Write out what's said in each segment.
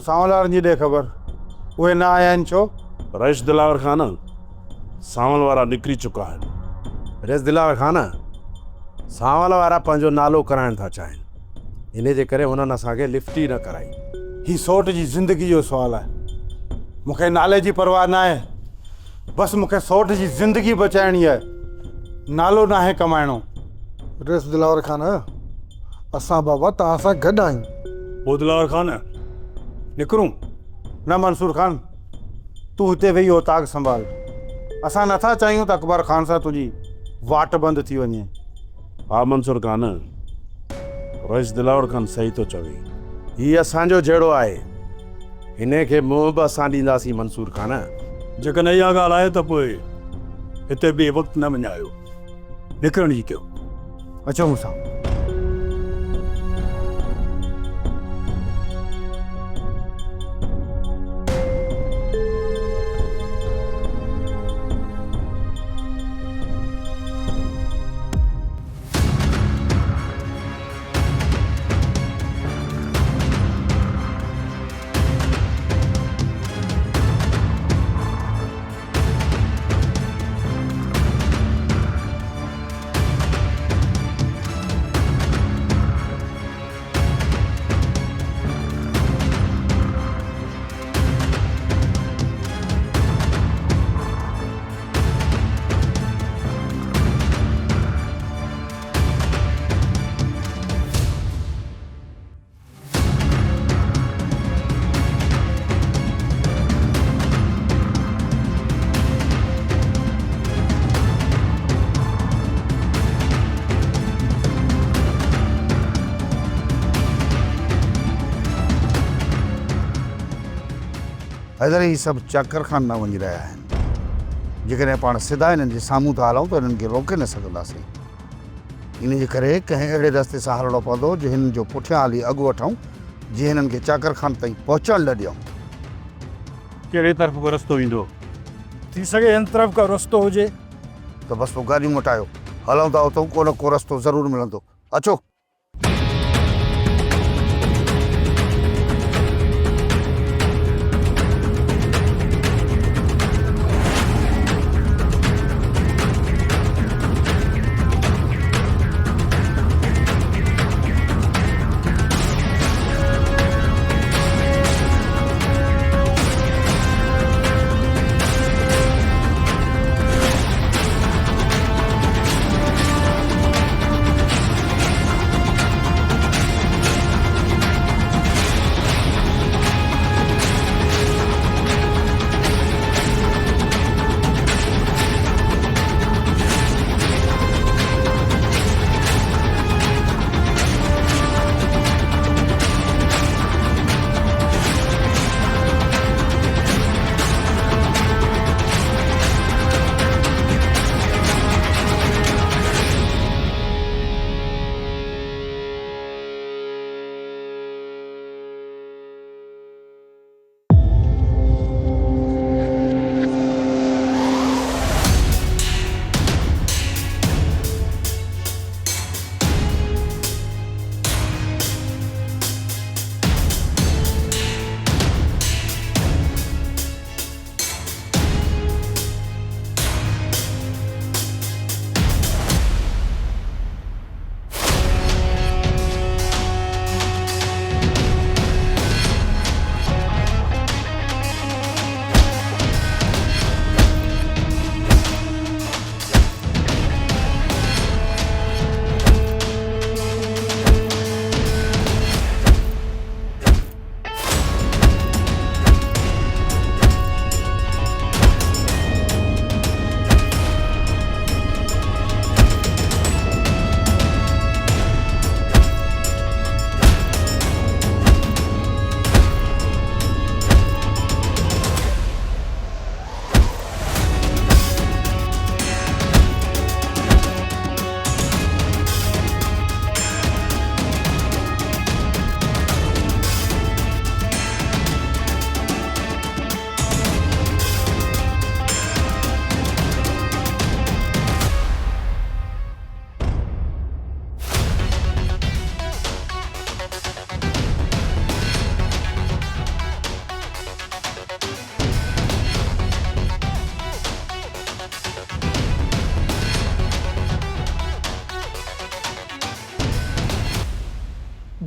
सांवलारनि जी ॾे ख़बर, उहे न आया आहिनि छो? रईस दिलावर खान सांवल वारा निकिरी चुका आहिनि। रईस दिलावर खान सांवल वारा पंहिंजो नालो कराइण था चाहिनि, इन जे करे हुननि असांखे लिफ्ट ई न कराई। ही सोट जी ज़िंदगी जो सुवालु आहे। मूंखे नाले जी परवाह न आहे, बसि मूंखे सोट जी ज़िंदगी बचाइणी आहे, नालो न आहे कमाइणो। रईस दिलावर खान, असां बाबा तव्हां सां गॾु आहियूं। पोइ दिलावर खान निकिरूं? न मंसूर खान, तूं हिते वेही ओताक संभाल। असां नथा चाहियूं त अकबर खान सां तुंहिंजी वाट बंदि थी वञे। हा मंसूर खान, रईस दिलावर खान सही थो चवे। ही असांजो जहिड़ो आहे, हिन खे मुंहुं बि असां ॾींदासीं मंसूर खान। जेकॾहिं इहा ॻाल्हि आहे त पोइ हिते बि वक़्तु न विञायो, निकिरण जी कयो। अचो मूंसां। हैदर, ही सभु चक्कर खान न वञी रहिया आहिनि। जेकॾहिं पाण सिधा हिननि जे साम्हूं था हलूं त हिननि खे रोके न सघंदासीं। इन जे करे कंहिं अहिड़े रस्ते सां हलणो पवंदो जो हिननि जो पुठियां हली अॻु वठूं, जीअं हिननि खे चक्कर खान ताईं पहुचण न ॾियूं। कहिड़े तरफ़ को रस्तो ईंदो? थी सघे हिन तरफ़ का रस्तो हुजे त बसि पोइ गाॾियूं मटायो, हलूं था उतां को न को रस्तो ज़रूरु मिलंदो। अचो।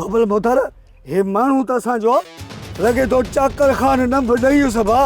बबल मोतर हे माण्हू त असांजो लॻे थो चाकर खान न ॿुधायूं सभा।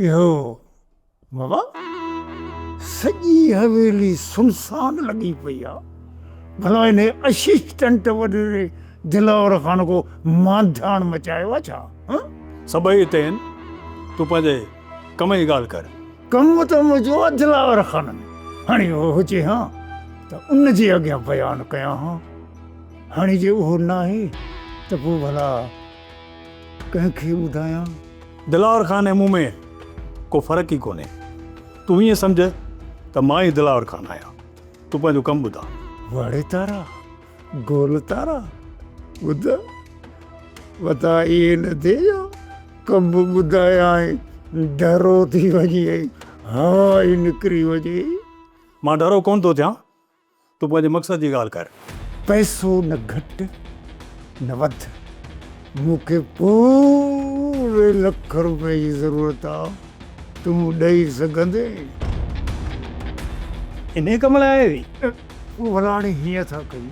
इहो बाबा सॼी हवेली सुनसान लॻी पई आहे। भला हिन असिस्टेंट वॾे दिलावर खान को मांधाण मचायो आहे छा? सभई हिते आहिनि, तूं पंहिंजे कम जी ॻाल्हि कर। कमु त मुंहिंजो आहे दिलावर खान में, हाणे उहो हुजे हा त उन जे अॻियां बयानु कयां हा। हाणे जे उहो न आहे त पोइ भला कंहिंखे ॿुधायां? दिलावर खान ऐं मूं में को फ़र्क़ु ई कोन्हे। तूं ईअं सम्झ त मां ई दिलावर खान आहियां। तूं पंहिंजो कमु ॿुधा। वड़े तारा गोल तारा ॿुध वता इहे न थिए कमु ॿुधाया डरो थी वञे, हवा ई निकिरी वञे। मां डरो कोन थो थियां, तूं पंहिंजे मक़सद जी ॻाल्हि कर। पैसो न घटि न वधि, मूंखे पूरे लख रुपए जी ज़रूरत आहे। तूं ॾेई सघंदे? इन कम लाइ भला हाणे हीअं था कयूं,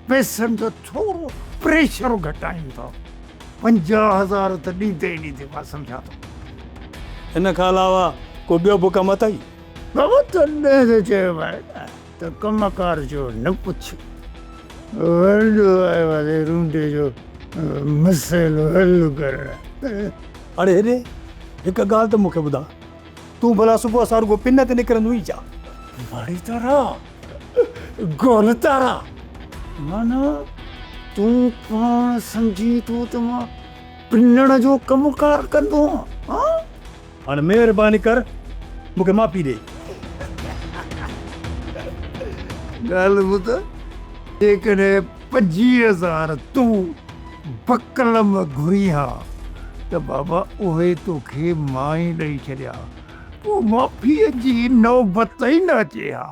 पैसनि जो थोरो प्रेशर घटायूं था। 50,000 त ॾींदे ई ॾींदे मां सम्झां थो। इन खां अलावा को ॿियो बि कमु अथई? बाबा तॾहिं त चयो आहे त कमकार जो न पुछ, वॾो आयो आहे रूंडे जो मसइलो हल करणु। अरे हेॾे हिकु ॻाल्हि त मूंखे ॿुधा, तूं भला सुबुह सां रुगो पिन ते निकिरंदो ई छा? बड़ी तारा गोल तारा माना तूं पाण सम्झी तूं त मां पिनण जो कमुकार कंदो आहियां। हाणे महिरबानी कर मूंखे माफ़ी ॾे। ॻाल्हि ॿुध, जेकॾहिं 25,000 तूं बकलम घुरी हा त बाबा उहे तोखे मां ई ॾेई छॾिया, पोइ माफ़ीअ जी नौबत ई न अचे हा।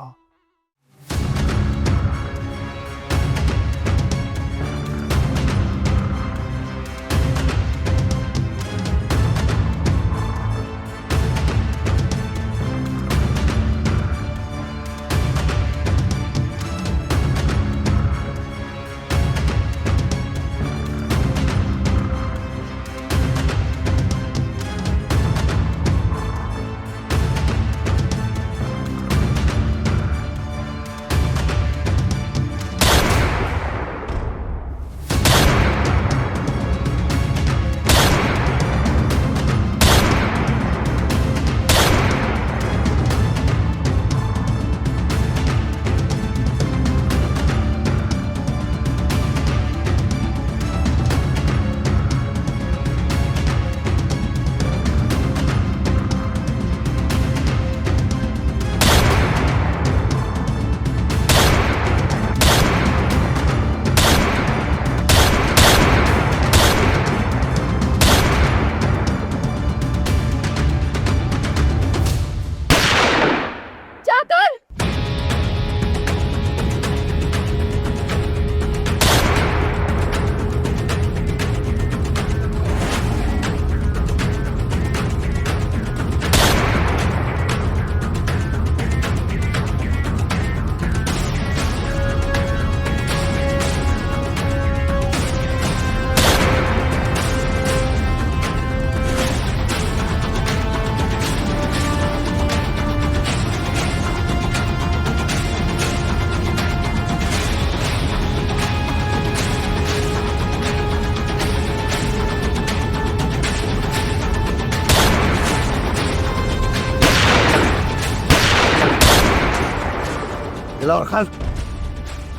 दिलावर खान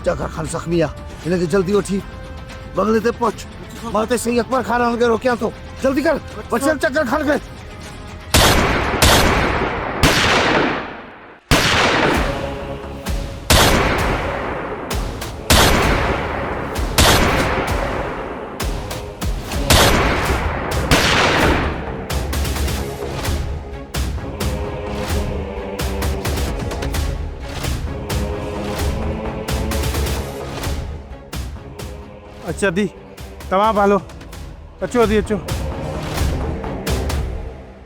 चकर खान जख्मी आहे हिनखे जल्दी वठी बंगले ते पहुच मां ते सही अकबर खान खे रोकियां थो जल्दी कर वठी चकर खान खे अच्छा दी तव्हां भालो अचो दी अचो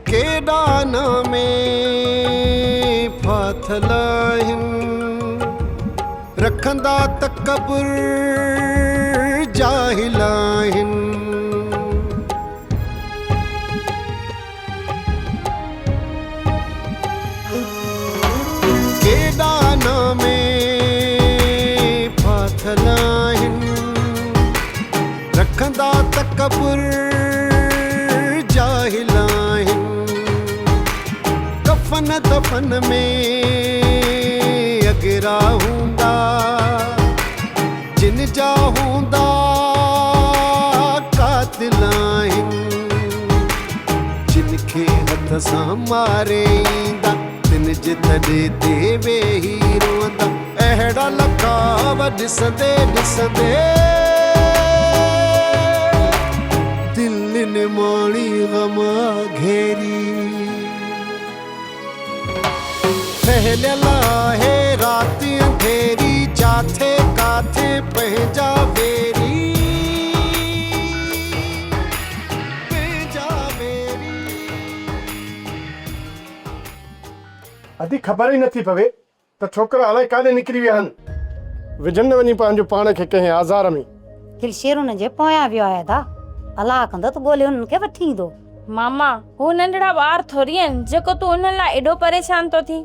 केडान में फाथलाहिन रखंदा तकबर जाहिलाहिन केडान में फाथलाहिन रखंदा तकबर जाहिलाहिन कफन दफन में अगरा हूंदा जिन जा हूंदा कातिलाहिन जिनखे हथ सां मारे ईंदा तिन जे तॾे ते वेही रोंदा अहिड़ा लकाव ॾिसंदे ॾिसंदे दिल माणी गमा घेरी फहलियल आहे राति अंधेरी जाथे काथे पंहिंजा वेरी पंहिंजा वेरी अधी ख़बर ई नथी पवे त छोकिरा अलाए काॾे निकिरी विया आहिनि विझनि वञी पंहिंजो पाण खे कंहिं आज़ार में दिलशेरुन जे पोयां वियो आहे दा अलाह कंदो त ॻोल्हे उन्हनि खे वठी ईंदो मामा हू नंढड़ा ॿार थोरी आहिनि जेको तूं उन्हनि लाइ एॾो परेशान तो थी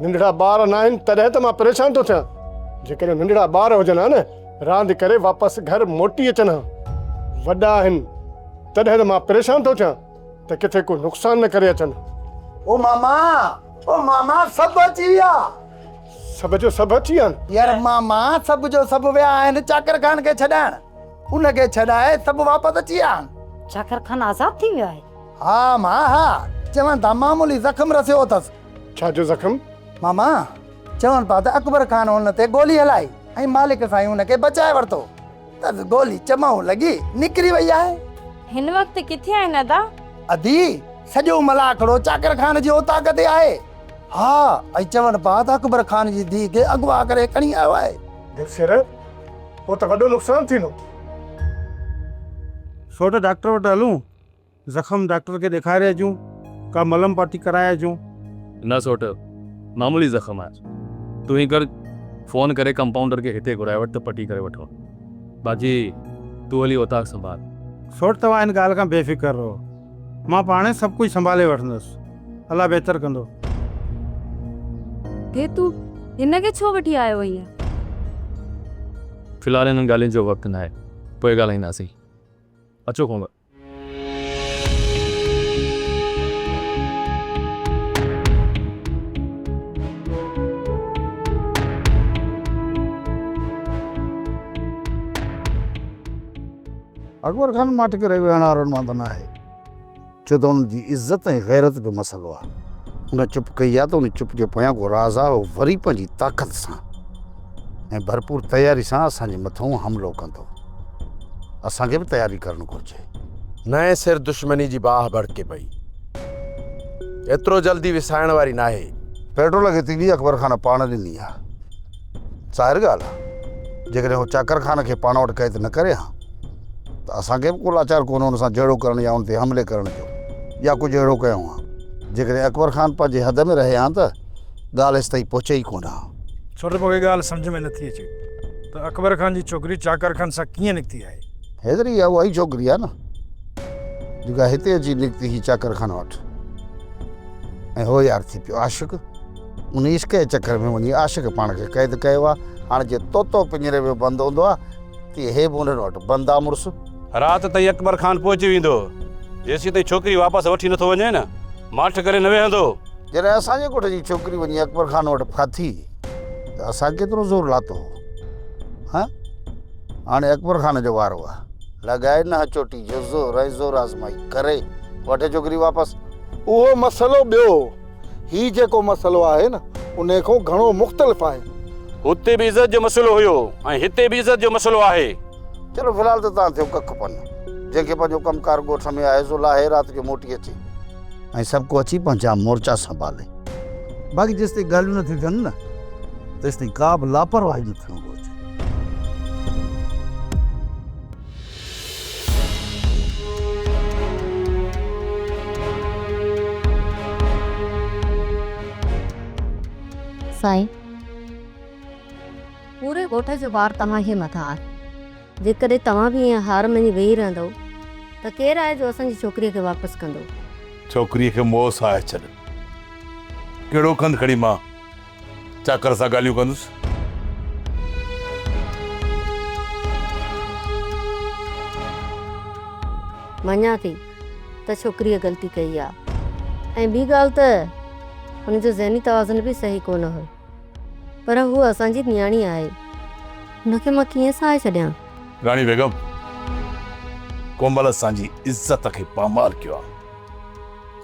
नंढड़ा ॿार न आहिनि तॾहिं त मां परेशान थो थियां जेकॾहिं नंढड़ा ॿार हुजनि हा न रांदि करे वापसि घर मोटी अचनि हा वॾा आहिनि तॾहिं त मां परेशान थो थियां त किथे को नुक़सान न करे अचनि ओ मामा सभु अची विया सभ जो सभु अची विया आहिनि यार मामा सभु जो सभु विया आहिनि चाकर खान खे छॾाइण उनखे छॾाए सभु वापसि अची विया आहिनि चाकर खान आज़ाद थी वियो आहे हा मां हा चवनि था मामूली ज़ख़्म रसियो अथसि छा जो ज़ख़्म मामा चवनि पिया त अकबर खान हुन ते गोली हलाई ऐं मालिक साईं हुनखे बचाए वरितो त गोली चमाऊ लॻी निकिरी वई आहे हिन वक़्तु किथे आहिनि अदा अधी सॼो मलाखड़ो चाकर खान जी ओताक ते आहे हा ऐं चवनि पिया त अकबर खान जी धीउ खे अगवा करे खणी आयो आहे दिलशेर पोइ त वॾो नुक़सानु थींदो सोट डॉक्टर वटि हलूं ज़ख़्म डॉक्टर खे ॾेखारे अचूं का मलम पटी कराए अचूं न सोट मामूली ज़ख़्म आहे तूं ही कर फ़ोन करे कंपाउंडर खे हिते घुराए वटि त पटी करे वठो बाजी तूं हली ओताक संभाल सोट तव्हां हिन ॻाल्हि खां बेफ़िक्र रहो मां पाणे सभु कुझु संभाले वठंदुसि अलाह बहितर कंदो हे तूं हिनखे छो वठी आयो ईअं फ़िलहालु हिननि ॻाल्हियुनि जो वक़्तु न आहे पोइ ॻाल्हाईंदासीं अचो कोंग अकबर खान मट करे वेहण वारनि मां त न आहे छो त हुन जी इज़त ऐं गैरत जो मसइलो आहे हुन चुप कई आहे त उन चुप जे पोयां को राज़ आहे उहो वरी पंहिंजी ताक़त सां ऐं भरपूर तयारी सां असांजे मथां हमिलो कंदो असांखे बि तयारी करणु घुरिजे नए सिर दुश्मनी जी बाह भड़के पई एतिरो जल्दी विसाइण वारी नाहे पेट्रोल खे तीली अकबर खान पाण ॾिनी आहे ज़ाहिर ॻाल्हि आहे जेकॾहिं हू चाकर खान खे पाण वटि क़ैद न करे हा त असांखे बि को लाचार कोन हुन सां जहिड़ो करणु या हुन ते हमले करण जो या कुझु अहिड़ो कयूं हा जेकॾहिं अकबर खान पंहिंजे हद में रहे हा त ॻाल्हि एसि ताईं पहुचे ई कोन हा छो त मूंखे ॻाल्हि सम्झ में नथी अचे त अकबर खान जी छोकिरी चाकर खान सां कीअं निकिती आहे हेतिरी आहे उहा ई छोकिरी आहे न जेका हिते अची निकिती ही चाकर खान वटि ऐं हो यार थी पियो आशिक़ उन इश्क जे चकर में वञी आशिक़ पाण खे क़ैद कयो आहे हाणे जीअं तोतो पिंजरे में बंदि हूंदो आहे तीअं हे बि उन्हनि वटि बंदि आहे मुड़ुसु राति ताईं अकबर खान पहुची वेंदो जेसीं ताईं छोकिरी वापसि वठी नथो वञे न माठ करे न वेहंदो जॾहिं असांजे ॻोठ जी छोकिरी वञी अकबर खान वटि फाथी त त असां केतिरो ज़ोर लातो हो। हाँ हाणे अकबर खान जो वारो आहे। लॻाए न चोटी जो ज़ोर ऐं ज़ोर आज़माई करे वठे छोकिरी वापसि। उहो मसलो ॿियो, ही जेको मसलो आहे न उन खां घणो मुख़्तलिफ़ आहे। हुते बि इज़त जो मसइलो हुयो ऐं हिते बि इज़त जो मसइलो आहे। चलो फ़िलहाल त तव्हां थियो कख पन, जंहिंखे पंहिंजो कमकार ॻोठ में आहे सो लाहे राति जो मोटी अचे ऐं सभु को अची पंहिंजा मोर्चा संभाले। बाक़ी जेसिताईं ॻाल्हियूं नथियूं थियनि न तेसिताईं का बि लापरवाही न थियणु घुरिजे। साईं पूरे ॻोठ जो भार तव्हांखे मथां आहे। जेकॾहिं तव्हां बि ईअं हार मञी वेही रहंदव त केरु आहे जो असांजी छोकिरीअ खे वापसि कंदो? छोकिरीअ खे मोह सां आहे छॾ। कहिड़ो खंधु खणी मां चाकर सां ॻाल्हियूं कंदुसि? मञा थी त छोकिरीअ ग़लती कई आहे ऐं ॿी ॻाल्हि त हुनजो ज़हनी तवाज़ुन बि सही कोन हुयो, पर हू असांजी न्याणी आहे, हुनखे मां कीअं साहे छॾियां? राणी बेगम, कोमल असांजी इज़त खे पामाल कयो आहे।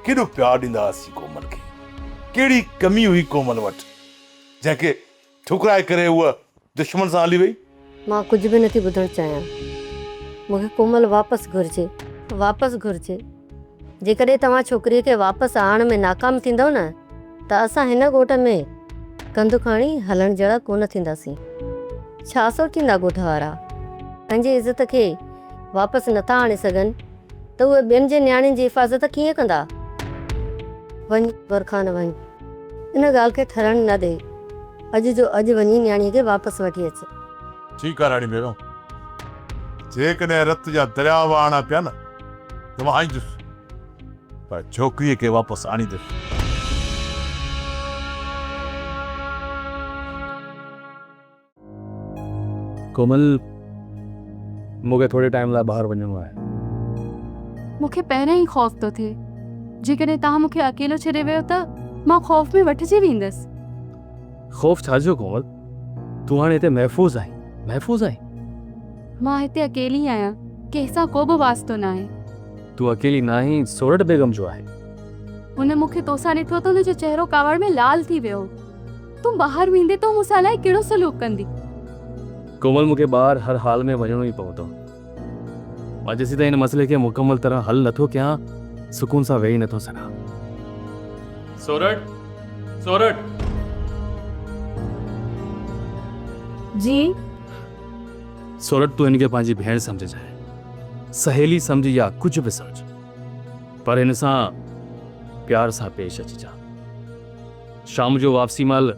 केॾो प्यार ॾींदा हुआसीं कोमल खे, कहिड़ी कमी हुई कोमल वटि जंहिंखे ठुकराए करे उहा दुश्मन सां हली वई? मां कुझु बि नथी ॿुधणु चाहियां। मूंखे कोमल वापसि घुरिजे, वापसि घुरिजे। जेकॾहिं तव्हां छोकिरीअ खे वापसि आणण में नाकाम थींदव न त असां हिन ॻोठ में कंधु खणी हलण जहिड़ा कोन थींदासीं। छा सोचींदा ॻोठ वारा? पंहिंजी इज़त खे वापसि नथा आणे सघनि त उहे ॿियनि जे नियाणियुनि जी हिफ़ाज़त कीअं कंदा? वञ बरखान वञ, इन ॻाल्हि खे ठहण न ॾे। अॼु जो अॼु वञी नियाणीअ खे वापसि वठी अचे। ठीकु आहे राणी बेगम, जेकॾहिं रत जा दरिया वहणा पिया न त मां आईंदुसि, पर छोकिरीअ खे वापसि आणींदुसि। कोमल, मूंखे थोरे टाइम लाइ ॿाहिरि वञिणो आहे। मूंखे पहिरियों ई ख़ौफ़ थो थिए, जेकॾहिं तव्हां मूंखे अकेलो छॾे वियो त मां ख़ौफ़ में वठिजी वेंदसि। ख़ौफ़ छाजो कोमल? तूं हाणे हिते महफ़ूज़ आहीं, महफ़ूज़ आहीं। मां हिते अकेली आहियां, कंहिंसां को बि वास्तो न आहे। तूं अकेली न आहीं, सोरठ बेगम जो आहे। हुन मूंखे तोसां ॾिठो त हुनजो चहिरो कावड़ में लाल थी वियो। तूं ॿाहिरि वेंदे तो मूंसां लाइ कहिड़ो सलूक कंदी? कोमल, मूंखे ॿाहिरि हर हाल में वञिणो ई पवंदो। मां जेसीं ताईं हिन मसइले खे मुकमल तरह हल नथो कयां, सुकून सां वेही नथो सघां। सोरठ, सोरठ। जी सोरठ, तूं हिनखे पंहिंजी भेण सम्झजांइ, सहेली सम्झ या कुझु बि सम्झ, पर हिन सां प्यार सां पेश अचिजां। शाम जो वापसी महिल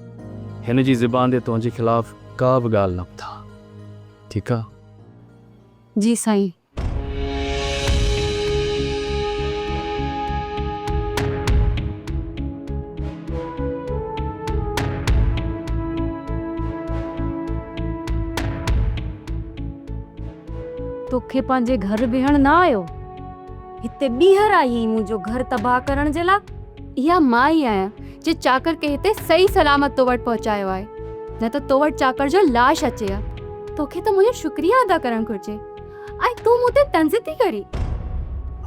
हिन जी ज़ुबान ते तुंहिंजे ख़िलाफ़ का बि ॻाल्हि न ॿुधां, ठीकु आहे? जी साईं। तोखे पंहिंजे घर बीहण न आयो, हिते ॿीहर आई आहीं मुंहिंजो घर तबाह करण जे लाइ। इहा मां ई आहियां जे चाकर खे हिते सही सलामत तो वटि पहुचायो आहे, न त तो वटि चाकर जो लाश अचे हा। तोखे त मुंहिंजो शुक्रिया अदा करणु घुरिजे ऐं तूं मूं ते तंज़ थी करी।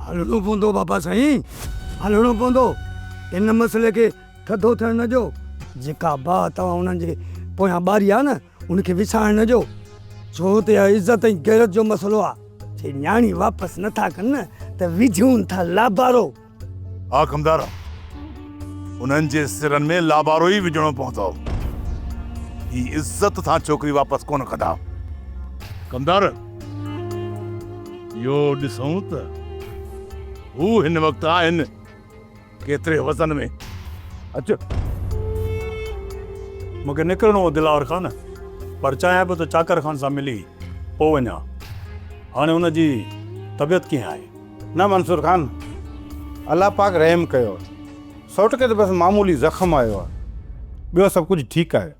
हलणो पवंदो बाबा साईं, हलणो पवंदो। इन मसइले खे थधो थियण न ॾियो। जेका भाउ तव्हां उन्हनि जे पोयां ॿारी आहे न उनखे विसारण न ॾियो, छो त इज़त ऐं गैरत जो मसइलो आहे। जे न्याणी वापसि नथा कनि न त विझूं था लाबारो। हा कमदार, उन्हनि जे सिरनि में लाबारो ई विझणो पवंदो। ही इज़त सां छोकिरी वापसि कोन कंदा। कमदार, इहो ॾिसूं त हू हिन वक़्तु आहिनि केतिरे वज़न में। अचो, मूंखे निकिरणो हो दिलावर खान, पर चाहियां पियो त चाकर खान सां मिली पोइ वञा। हाणे हुनजी तबियत कीअं आहे? न मंसूर खान, अल्लाह पाक रहम कयो। सौट खे त बसि मामूली ज़ख़्म आयो आहे, ॿियो सभु कुझु ठीकु आहे।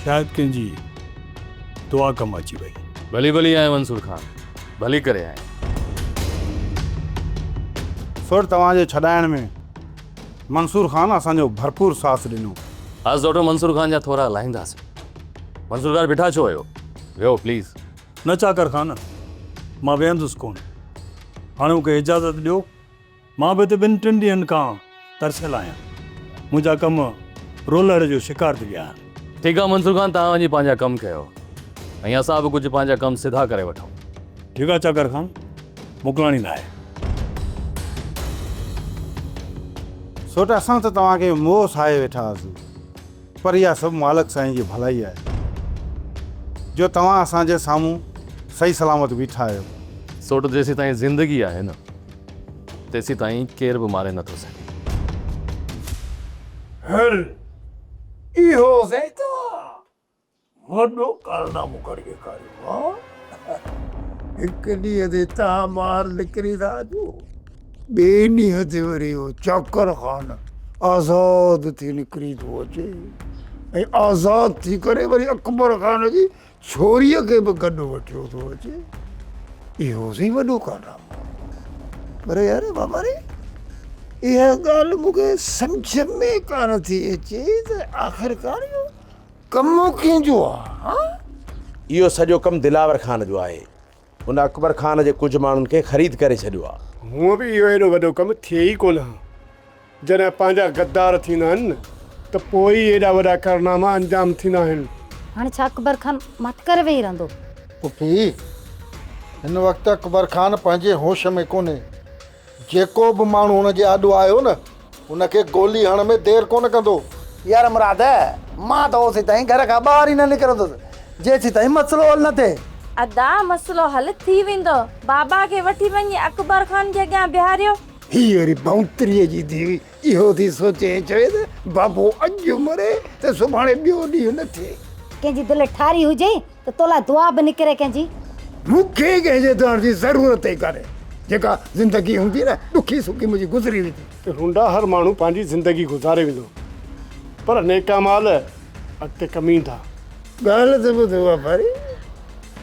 शायदि कंहिंजी दुआ कमु अची वई। भली भली आए मंसूर खान, भली करे आए। सौट तव्हांजे छॾाइण में मंसूर खान असांजो भरपूर साथ ॾिनो। आज डॉक्टर मंसूर खान जा थोरा हलाईंदासीं। मंसूरदार बिठा छो आयो वियो प्लीज़। न चाकर खान मां वेहंदुसि कोन, हाणे मूंखे इजाज़त ॾियो, मां बि हिते 2-3 ॾींहंनि खां तरसियल आहियां, मुंहिंजा कम रोलर जो शिकार थी विया आहिनि। ठीकु आहे मंसूर खान, तव्हां वञी पंहिंजा कमु कयो ऐं असां बि कुझु पंहिंजा कमु सिधा करे वठूं। ठीकु आहे चाकर खान, मोकिलाणी लाइ। सोट असां त तव्हांखे मोह साहे वेठा हुआसीं, पर इहा सभु मालिक साईं जी भलाई आहे जो तव्हां असांजे साम्हूं सही सलामत बीठा आहियो। सोट जेसीं ताईं ज़िंदगी आहे न, तेसीं ताईं केर बि मारे नथो सघे। हल इहो सही तो वॾो कारनामो करे ॾेखारियो। हिकु ॾींहं ते तव्हां मार निकिरी था अचो, ॿिए ॾींहं ते वरी उहो चाकर खान आज़ाद थी निकिरी थो अचे ऐं आज़ाद थी करे वरी अकबर खान जी छोरीअ खे बि गॾु वठियो थो अचे। इहो सही वॾो कारनामो। पर यार बाबा रे, इहा ॻाल्हि मूंखे सम्झ में कान थी अचे त आख़िरकार इहो कमु कंहिंजो आहे? इहो सॼो कमु दिलावर खान जो आहे। उन अकबर खान जे कुझु माण्हुनि खे ख़रीद करे छॾियो आहे। हूअं बि इहो एॾो वॾो कमु थिए ई कोन हा। जॾहिं पंहिंजा गद्दार थींदा आहिनि न त पोइ ई एॾा वॾा कारनामा अंजाम थींदा आहिनि। हाणे छा अकबर खान मत करे वेही रहंदो? पुफी, हिन वक़्तु अकबर खान पंहिंजे होश में कोन्हे। जेको बि माण्हू हुनजे आॾो आयो न, हुनखे गोली हणण में देरि कोन कंदो। यार मुराद, मां त ओसीं ताईं घर खां ॿाहिरि ई न निकिरंदुसि जेसीं ताईं मसलो हल न थिए। अदा मसलो हल थी वेंदो, बाबा खे वठी वञी अकबर खान जे अॻियां बिहारियो। हीअ वरी बाउंतरीअ जी धीउ इहो थी सोचे चवे त बाबो अॼु मरे त सुभाणे ॿियो ॾींहुं न थिए। कंहिंजी दिलि ठारी हुजे त तोला दुआ बि निकिरे कंहिंजी। मूंखे कंहिंजे दर जी ज़रूरत ई कान्हे। जेका ज़िंदगी हूंदी न ॾुखी सुखी मुंहिंजी गुज़री वेंदी। रुंडा हर माण्हू पंहिंजी ज़िंदगी गुज़ारे वेंदो, पर नेका माल अॻिते कमींदा। ॻाल्हि त ॿुधो आहे भाई,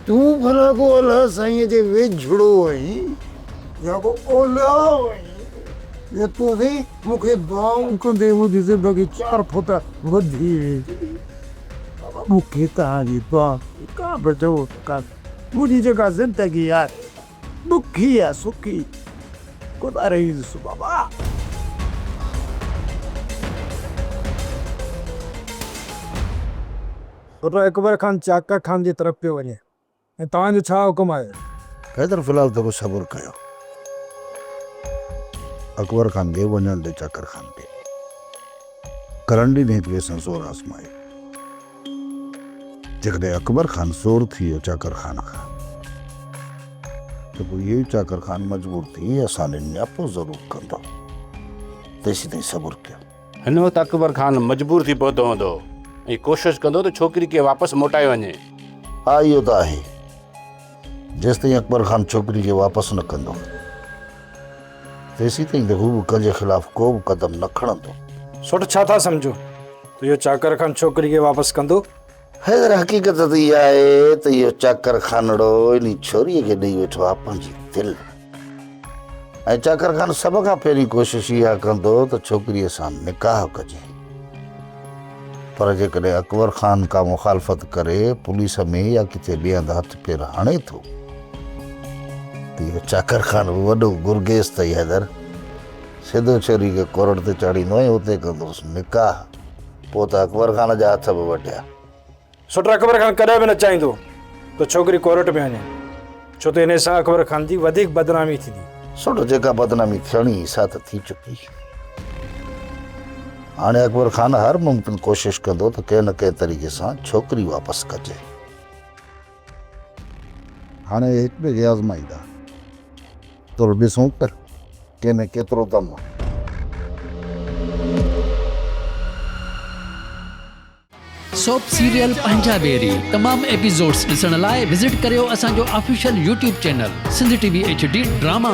तूं भला को अलाह साईं जे वेझड़ो आहीं या को औलाद आहीं? या तूं बि मूंखे बाऊं कंदे मुंहिंजी ज़िंदगी 4 फुट वधी वेंदी। मूंखे तव्हांजी दुआ का बि चओ का मुंहिंजी जेका ज़िंदगी आहे ॾुखी आहे सुखी गुज़ारींदुसि बाबा। अकबर खान चाकर खान जी तरफ़ पियो वञे ऐं तव्हांजो छा हुकुम आहे? हैदर फ़िलहाल त कुझु सब्र कयो। अकबर खान खे वञण ॾे चाकर खान खे। करण ॾींहुं हिकु ॿिए सां ज़ोर आज़मायो। जेकॾहिं अकबर खान ज़ोर थी वियो चाकर खान खां त पोइ इहो ई चाकर खान मजबूर थी असांजे नियापो ज़रूरु कंदो। तेसीं ताईं सब्र कयो। हिन वक़्तु अकबर खान मजबूर थी पहुतो हूंदो ऐं कोशिशि कंदो त छोकिरी खे वापसि मोटाए वञे। हा इहो त आहे। जेसि ताईं अकबर खान छोकिरी खे वापसि न कंदो तेसीं ताईं त हू बि कंहिंजे ख़िलाफ़ु को बि क़दम न खणंदो। सोट छा था सम्झो त इहो चाकर खान छोकिरी खे वापसि कंदो? हैदर हक़ीक़त त इहा आहे त इहो चाकर खानड़ो इन छोरीअ खे ॾेई वेठो आहे पंहिंजी दिलि। ऐं चाकर खान सभ खां पहिरीं कोशिशि इहा कंदो त छोकिरीअ सां निकाह कजे। पर जेकॾहिं अकबर खान का मुखालफ़त करे पुलिस में या किथे ॿिए हंधि हथ पेर हणे थो त इहो चाकर खान वॾो गुरगेज़ अथई। हैदर सिधो छोरी खे कोरट ते चाढ़ींदो ऐं उते कंदोसि निकाह। पोइ त अकबर खान जा हथ बि वढिया। सुट अकबर खान कॾहिं बि न चाहींदो त छोकिरी कोर्ट में वञे, छो त हिन सां अकबर खान जी वधीक बदनामी थींदी। सुठो, जेका बदनामी थियणी सा त थी चुकी। हाणे अकबर खान हर मुमकिन कोशिशि कंदो त कंहिं न कंहिं तरीक़े सां छोकिरी वापसि कजे। हाणे हिकु ॿिए खे आज़माईंदा तो ॾिसूं त कंहिंमें केतिरो दम आहे। सोप सीरियल पंजाबेरी तमाम एपिसोड्स ॾिसण लाइ विज़िट करियो असांजो official YouTube channel Sindh TV HD drama.